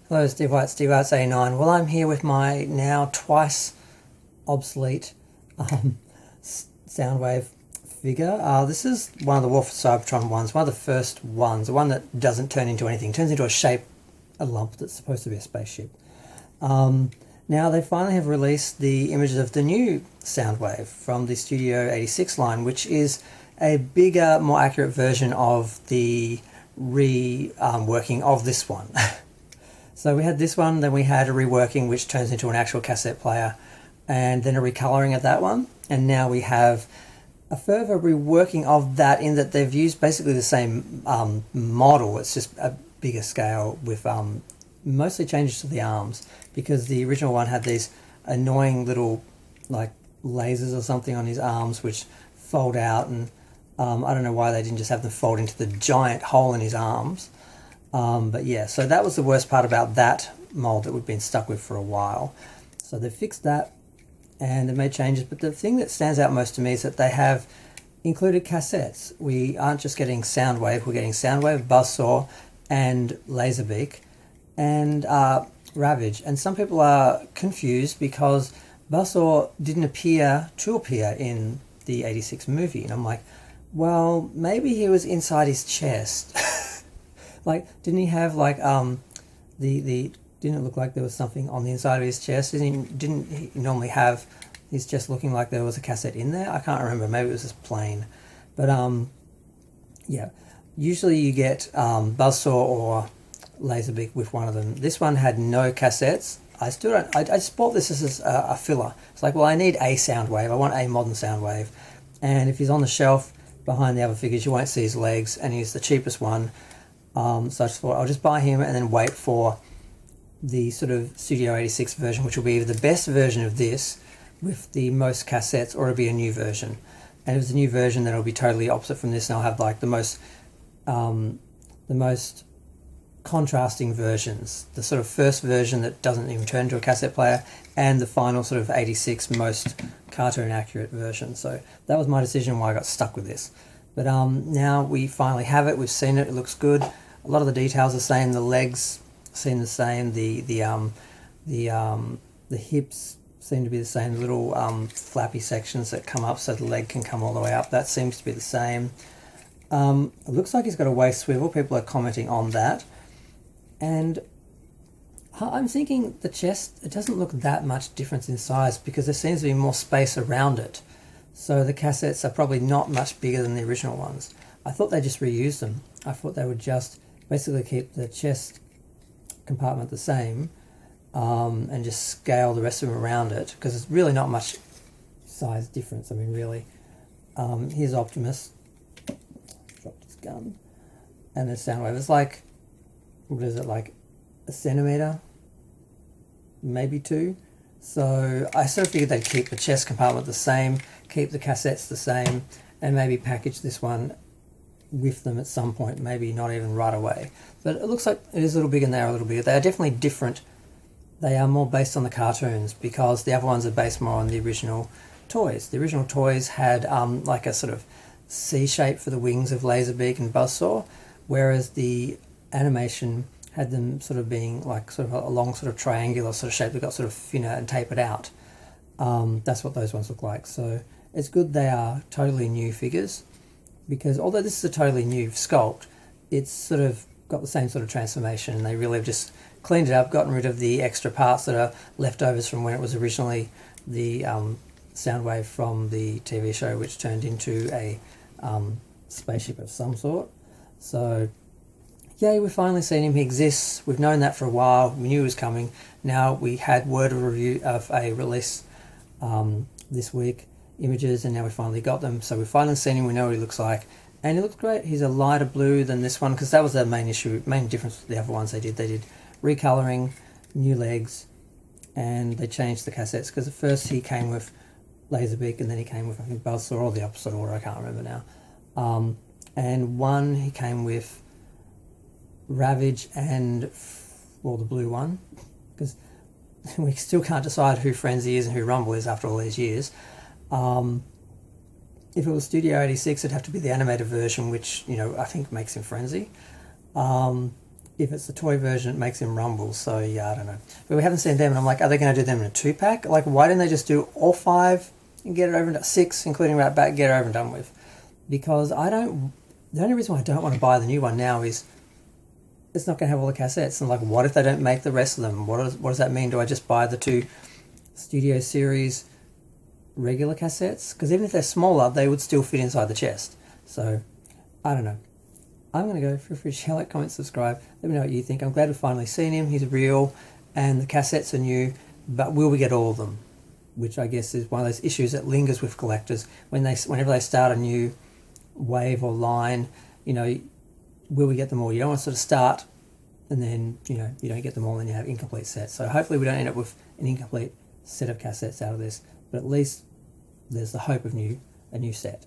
Hello, Steve White, Steve Arts 89. Well, I'm here with my now twice obsolete Soundwave figure. This is one of the War for Cybertron ones, one of the first ones, the one that doesn't turn into anything, turns into a lump that's supposed to be a spaceship. Now they finally have released the images of the new Soundwave from the Studio 86 line, which is a bigger, more accurate version of the reworking of this one. So we had this one, then we had a reworking which turns into an actual cassette player, and then a recoloring of that one, and now we have a further reworking of that in that they've used basically the same model. It's just a bigger scale with mostly changes to the arms, because the original one had these annoying little like lasers or something on his arms which fold out, and I don't know why they didn't just have them fold into the giant hole in his arms. But yeah, so that was the worst part about that mold that we've been stuck with for a while. So they've fixed that and they've made changes, but the thing that stands out most to me is that they have included cassettes. We aren't just getting Soundwave, we're getting Soundwave, Buzzsaw and Laserbeak and Ravage. And some people are confused because Buzzsaw didn't appear in the 86 movie, and I'm like, well, maybe he was inside his chest. Like, didn't he have like didn't it look like there was something on the inside of his chest? Didn't he normally have his chest looking like there was a cassette in there? I can't remember. Maybe it was just plain. But yeah, usually you get Buzzsaw or Laserbeak with one of them. This one had no cassettes. I still don't. I just bought this as a filler. It's like, well, I need a Soundwave. I want a modern Soundwave. And if he's on the shelf behind the other figures, you won't see his legs, and he's the cheapest one. So I just thought I'll just buy him and then wait for the sort of Studio 86 version, which will be either the best version of this with the most cassettes, or it'll be a new version. And if it's a new version, then it'll be totally opposite from this, and I'll have like the most contrasting versions. The sort of first version that doesn't even turn into a cassette player, and the final sort of 86 most cartoon accurate version. So that was my decision why I got stuck with this. But now we finally have it. We've seen it. It looks good. A lot of the details are the same. The legs seem the same. The hips seem to be the same. The little flappy sections that come up so the leg can come all the way up. That seems to be the same. It looks like he's got a waist swivel. People are commenting on that. And I'm thinking the chest, it doesn't look that much difference in size because there seems to be more space around it. So the cassettes are probably not much bigger than the original ones. I thought they just reused them. I thought they would just basically keep the chest compartment the same and just scale the rest of them around it, because it's really not much size difference. I mean, really. Here's Optimus. Dropped his gun. And the Soundwave. It's like, what is it, like a centimetre? Maybe 2. So I sort of figured they'd keep the chest compartment the same, keep the cassettes the same, and maybe package this one with them at some point, maybe not even right away. But it looks like it is a little bigger and they are a little bigger. They are definitely different. They are more based on the cartoons, because the other ones are based more on the original toys. The original toys had like a sort of C shape for the wings of Laserbeak and Buzzsaw, whereas the animation had them sort of being like sort of a long sort of triangular sort of shape that got sort of thinner and tapered out. That's what those ones look like. So it's good they are totally new figures, because although this is a totally new sculpt, it's sort of got the same sort of transformation, and they really have just cleaned it up, gotten rid of the extra parts that are leftovers from when it was originally the Soundwave from the TV show, which turned into a spaceship of some sort. So yay, we've finally seen him. He exists. We've known that for a while. We knew he was coming. Now we had word of review of a release this week, images, and now we finally got them. So we've finally seen him. We know what he looks like, and he looks great. He's a lighter blue than this one, because that was the main difference with the other ones they did. They did recoloring, new legs, and they changed the cassettes, because at first he came with Laserbeak, and then he came with, I think, Buzzsaw, or the opposite order. I can't remember now. And one he came with Ravage and, well, the blue one, because we still can't decide who Frenzy is and who Rumble is after all these years. If it was Studio 86, it'd have to be the animated version, which, you know, I think makes him Frenzy. if it's the toy version, it makes him rumble. So yeah, I don't know. But we haven't seen them, and I'm like, are they going to do them in a 2-pack? Like, why didn't they just do all 5 and get it over and 6, including right back, get it over and done with? Because I don't. The only reason why I don't want to buy the new one now is it's not going to have all the cassettes. And like, what if they don't make the rest of them? What does that mean? Do I just buy the 2 Studio Series regular cassettes? Because even if they're smaller, they would still fit inside the chest. So I don't know. I'm going to go. Feel free to share, like, comment, subscribe. Let me know what you think. I'm glad we've finally seen him. He's real, and the cassettes are new. But will we get all of them? Which I guess is one of those issues that lingers with collectors whenever they start a new wave or line. You know, will we get them all? You don't want to sort of start and then you don't get them all and you have incomplete sets. So hopefully we don't end up with an incomplete set of cassettes out of this. But at least there's the hope of a new set.